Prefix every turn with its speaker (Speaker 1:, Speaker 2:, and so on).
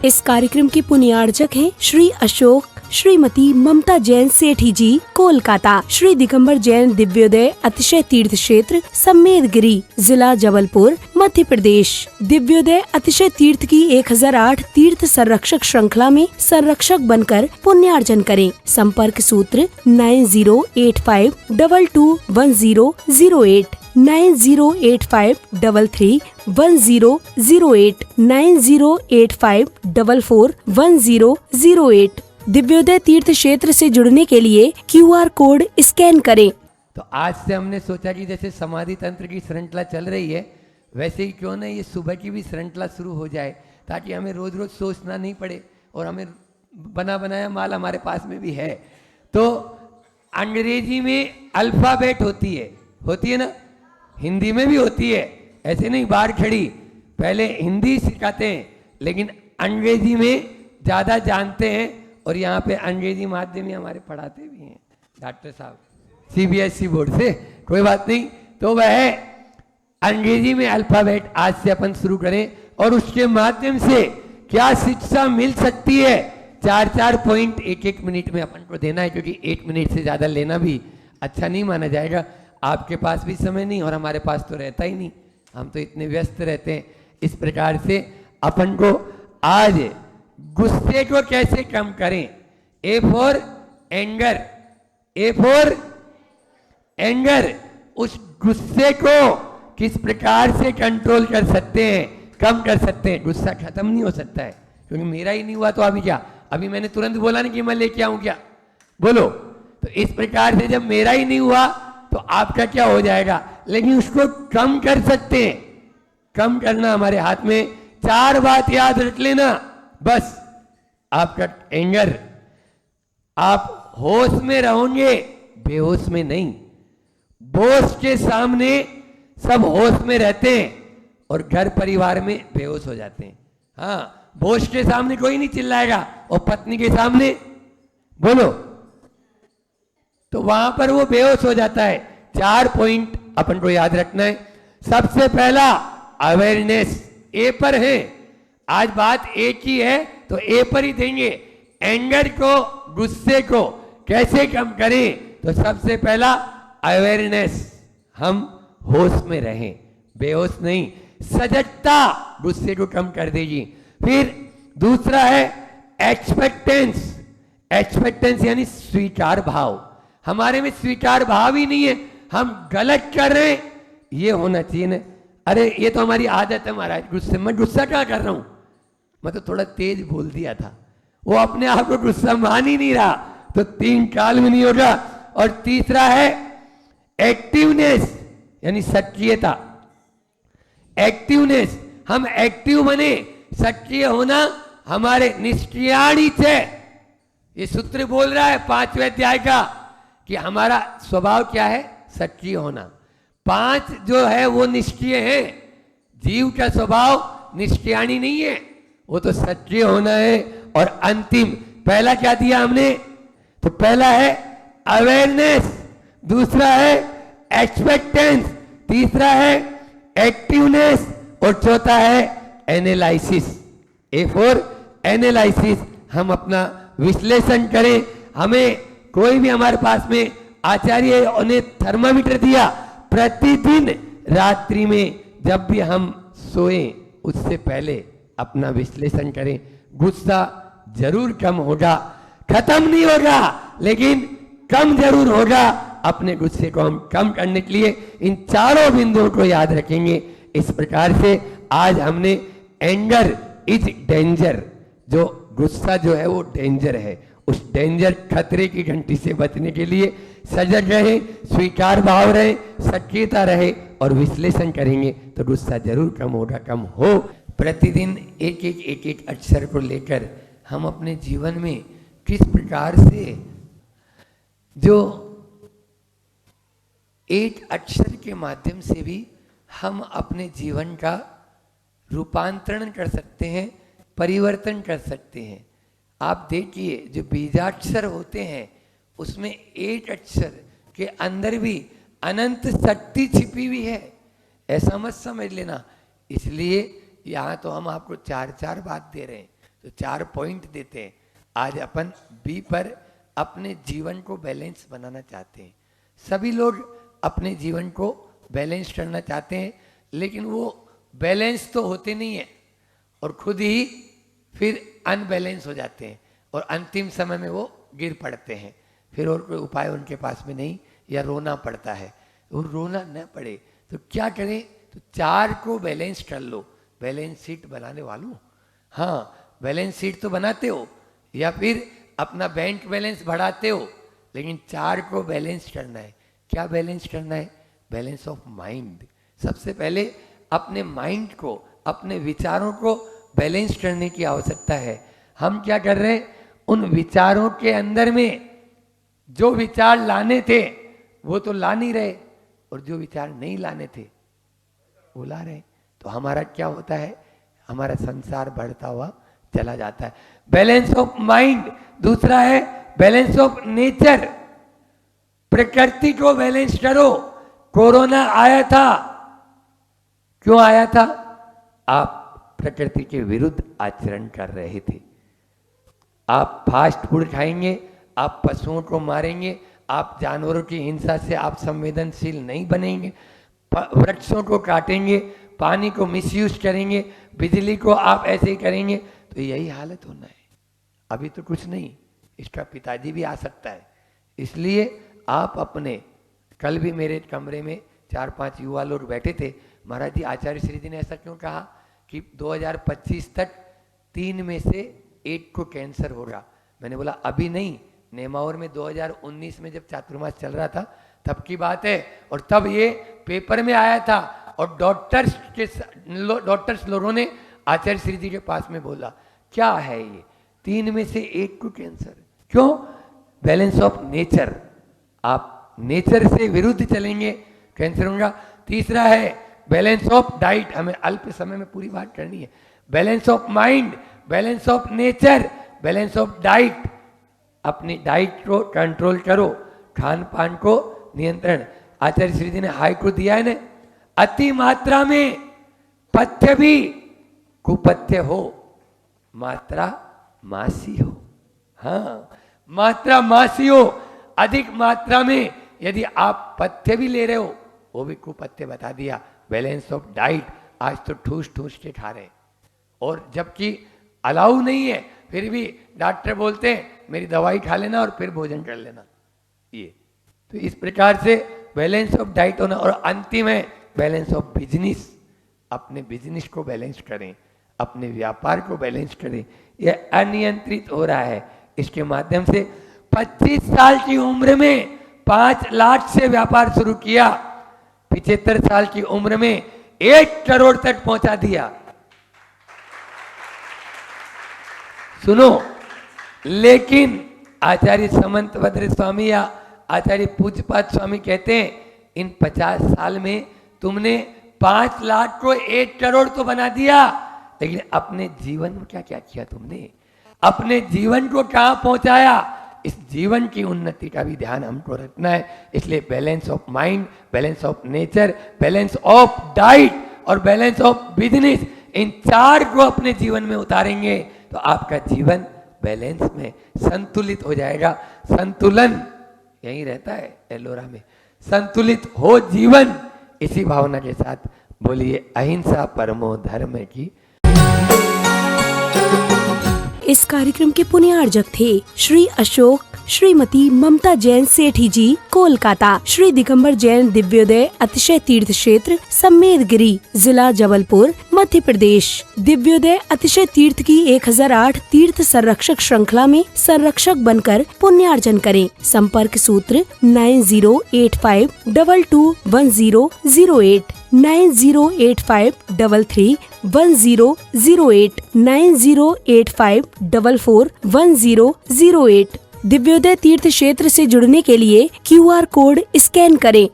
Speaker 1: इस कार्यक्रम के पुण्यार्चक हैं श्री अशोक, श्रीमती ममता जैन सेठी जी, कोलकाता। श्री दिगंबर जैन दिव्योदय अतिशय तीर्थ क्षेत्र सम्मेदगिरी, जिला जबलपुर, मध्य प्रदेश। दिव्योदय अतिशय तीर्थ की 1008 तीर्थ संरक्षक श्रृंखला में संरक्षक बनकर पुण्यार्जन करें। संपर्क सूत्र 9085221008, 9085331008, 9085441008। दिव्योदय तीर्थ क्षेत्र से जुड़ने के लिए QR कोड स्कैन करें।
Speaker 2: तो आज से हमने सोचा कि जैसे समाधि तंत्र की श्रृंखला चल रही है, वैसे ही क्यों ना ये सुबह की भी श्रृंखला शुरू हो जाए, ताकि हमें रोज रोज सोचना नहीं पड़े और हमें बना बनाया माल हमारे पास में भी है। तो अंग्रेजी में अल्फाबेट होती है ना, हिंदी में भी होती है। ऐसे नहीं बाहर खड़ी, पहले हिंदी सिखाते हैं लेकिन अंग्रेजी में ज़्यादा जानते हैं, और यहाँ पे अंग्रेजी माध्यम ही हमारे पढ़ाते भी हैं डॉक्टर साहब CBSE बोर्ड से। कोई बात नहीं, तो वह अंग्रेजी में अल्फाबेट आज से अपन शुरू करें, और उसके माध्यम से क्या शिक्षा मिल सकती है। 4 पॉइंट 1 मिनट में अपन को देना है, क्योंकि 1 मिनट से ज़्यादा लेना भी अच्छा नहीं माना जाएगा। आपके पास भी समय नहीं और हमारे पास तो रहता ही नहीं, हम तो इतने व्यस्त रहते हैं। इस प्रकार से अपन को आज गुस्से को कैसे कम करें। A for anger, A for anger, उस गुस्से को किस प्रकार से कंट्रोल कर सकते हैं, कम कर सकते हैं। गुस्सा खत्म नहीं हो सकता है, क्योंकि मेरा ही नहीं हुआ तो अभी क्या, अभी मैंने तुरंत बोला नहीं कि मैं लेके आऊं क्या, बोलो। तो इस प्रकार से जब मेरा ही नहीं हुआ तो आपका क्या हो जाएगा, लेकिन उसको कम कर सकते हैं। कम करना हमारे हाथ में। 4 बात याद रख लेना बस। आपका एंगर, आप होश में रहोगे, बेहोश में नहीं। बॉस के सामने सब होश में रहते हैं और घर परिवार में बेहोश हो जाते हैं। हाँ, बॉस के सामने कोई नहीं चिल्लाएगा, और पत्नी के सामने बोलो तो वहां पर वो बेहोश हो जाता है। 4 पॉइंट अपन को याद रखना है। सबसे पहला अवेयरनेस, ए पर है आज, बात एक ही है तो ए पर ही देंगे। एंगर को, गुस्से को कैसे कम करें, तो सबसे पहला अवेयरनेस, हम होश में रहें, बेहोश नहीं। सजगता गुस्से को कम कर देगी। फिर दूसरा है एक्सपेक्टेंस, एक्सपेक्टेंस यानी स्वीकार भाव। हमारे में स्वीकार भाव ही नहीं है, हम गलत कर रहे हैं, ये होना चाहिए ना। अरे ये तो हमारी आदत है महाराज, गुस्से में। गुस्सा क्या कर रहा हूं, मैं तो थोड़ा तेज बोल दिया था। वो अपने आप को गुस्सा मान ही नहीं रहा, तो 3 काल में नहीं होगा। और तीसरा है एक्टिवनेस यानी सक्रियता। एक्टिवनेस, हम एक्टिव बने। सक्रिय होना हमारे निष्क्रियाणी से, ये सूत्र बोल रहा है 5वें अध्याय का, कि हमारा स्वभाव क्या है, सक्रिय होना। 5 जो है वो निष्क्रिय है, जीव का स्वभाव निष्क्रियाणी नहीं है, वो तो सक्रिय होना है। और अंतिम पहला क्या दिया हमने, तो पहला है अवेयरनेस, दूसरा है एक्सपेक्टेंस, तीसरा है एक्टिवनेस, और चौथा है एनालिसिस। ए फॉर एनालिसिस, हम अपना विश्लेषण करें। हमें कोई भी हमारे पास में आचार्य ने थर्मामीटर दिया, प्रतिदिन रात्रि में जब भी हम सोएं उससे पहले अपना विश्लेषण करें। गुस्सा जरूर कम होगा, खत्म नहीं होगा लेकिन कम जरूर होगा। अपने गुस्से को हम कम करने के लिए इन 4 बिंदुओं को याद रखेंगे। इस प्रकार से आज हमने एंगर इज डेंजर, जो गुस्सा जो है वो डेंजर है, उस डेंजर खतरे की घंटी से बचने के लिए सजग रहे, स्वीकार भाव रहे, सक्रियता रहे और विश्लेषण करेंगे तो गुस्सा जरूर कम होगा, कम हो। प्रतिदिन एक अक्षर को लेकर हम अपने जीवन में किस प्रकार से जो एक अक्षर के माध्यम से भी हम अपने जीवन का रूपांतरण कर सकते हैं, परिवर्तन कर सकते हैं। आप देखिए जो बीजाक्षर होते हैं उसमें एक अक्षर के अंदर भी अनंत शक्ति छिपी हुई है, ऐसा मत समझ लेना। इसलिए यहाँ तो हम आपको 4 बात दे रहे हैं, तो 4 पॉइंट देते हैं। आज अपन बी पर अपने जीवन को बैलेंस बनाना चाहते हैं। सभी लोग अपने जीवन को बैलेंस करना चाहते हैं, लेकिन वो बैलेंस तो होते नहीं है और खुद ही फिर अनबैलेंस हो जाते हैं और अंतिम समय में वो गिर पड़ते हैं। फिर और कोई उपाय उनके पास में नहीं, या रोना पड़ता है। वो रोना न पड़े तो क्या करें? तो 4 को बैलेंस कर लो। बैलेंस शीट बनाने वालों, हाँ बैलेंस शीट तो बनाते हो या फिर अपना बैंक बैलेंस बढ़ाते हो, लेकिन 4 को बैलेंस करना है। क्या बैलेंस करना है? Balance of mind. सबसे पहले अपने माइंड को, अपने विचारों को बैलेंस करने की आवश्यकता है। हम क्या कर रहे हैं? उन विचारों के अंदर में जो विचार लाने थे वो तो ला नहीं रहे, और जो विचार नहीं लाने थे वो ला रहे। तो हमारा क्या होता है? हमारा संसार बढ़ता हुआ चला जाता है। Balance of mind. दूसरा है बैलेंस ऑफ नेचर। प्रकृति को बैलेंस करो। कोरोना आया था, क्यों आया था? आप प्रकृति के विरुद्ध आचरण कर रहे थे। आप फास्ट फूड खाएंगे, आप पशुओं को मारेंगे, आप जानवरों की हिंसा से आप संवेदनशील नहीं बनेंगे, वृक्षों को काटेंगे, पानी को मिसयूज करेंगे, बिजली को आप ऐसे ही करेंगे, तो यही हालत होना है। अभी तो कुछ नहीं, इसका पिताजी भी आ सकता है। इसलिए आप अपने, कल भी मेरे कमरे में 4-5 युवा लोग बैठे थे। महाराज जी, आचार्य श्री जी ने ऐसा क्यों कहा कि 2025 तक 3 में से 1 को कैंसर होगा? मैंने बोला अभी नहीं, नेमावर में 2019 में जब चातुर्मास चल रहा था तब की बात है, और तब ये पेपर में आया था, और डॉक्टर्स लोगों ने आचार्य श्री जी के पास में बोला क्या है ये, 3 में से 1 को कैंसर। क्यों? Balance of nature. आप नेचर से विरुद्ध चलेंगे, कैंसर होगा। तीसरा है बैलेंस ऑफ डाइट। हमें अल्प समय में पूरी बात करनी है। Balance of mind, balance of nature, balance of diet. अपनी डाइट को कंट्रोल करो, खान पान को नियंत्रण। आचार्य श्री जी ने हाई को दिया है ना, अति मात्रा में पथ्य भी कुपथ्य हो, मात्रा मासी हो। हाँ, मात्रा मासी हो। अधिक मात्रा में यदि आप पथ्य भी ले रहे हो, वो भी कुपथ्य बता दिया। Balance of diet. आज तो ठूस ठूस के खा रहे हैं, और जबकि अलाउ नहीं है, फिर भी डॉक्टर बोलते हैं मेरी दवाई खा लेना और फिर भोजन कर लेना। ये तो इस प्रकार से बैलेंस ऑफ डाइट होना। और अंतिम है बैलेंस ऑफ बिजनेस। अपने बिजनेस को बैलेंस करें, अपने व्यापार को बैलेंस करें। यह अनियंत्रित हो रहा है। इसके माध्यम से 25 साल की उम्र में 5 लाख से व्यापार शुरू किया, 75 साल की उम्र में 1 करोड़ तक पहुंचा दिया। सुनो, लेकिन आचार्य समंतभद्र स्वामी या आचार्य पूज्यपाद स्वामी कहते हैं इन 50 साल में तुमने 5 लाख को 1 करोड़ तो बना दिया, लेकिन अपने जीवन में क्या क्या किया तुमने? अपने जीवन को कहां पहुंचाया? इस जीवन की उन्नति का भी ध्यान हमको रखना है। इसलिए balance of mind, balance of nature, balance of diet और बैलेंस ऑफ बिजनेस, इन 4 को अपने जीवन में उतारेंगे तो आपका जीवन बैलेंस में संतुलित हो जाएगा। संतुलन यही रहता है एलोरा में। संतुलित हो जीवन। इसी भावना के साथ बोलिए अहिंसा परमो धर्म की।
Speaker 1: इस कार्यक्रम के पुण्यार्जक थे श्री अशोक, श्रीमती ममता जैन सेठी जी, कोलकाता। श्री दिगंबर जैन दिव्योदय अतिशय तीर्थ क्षेत्र सम्मेदगिरी, जिला जबलपुर, मध्य प्रदेश। दिव्योदय अतिशय तीर्थ की 1008 तीर्थ संरक्षक श्रृंखला में संरक्षक बनकर पुण्यार्जन करें। संपर्क सूत्र 9085221008, 9085331008, 9085441008। दिव्योदय तीर्थ क्षेत्र से जुड़ने के लिए QR कोड स्कैन करें।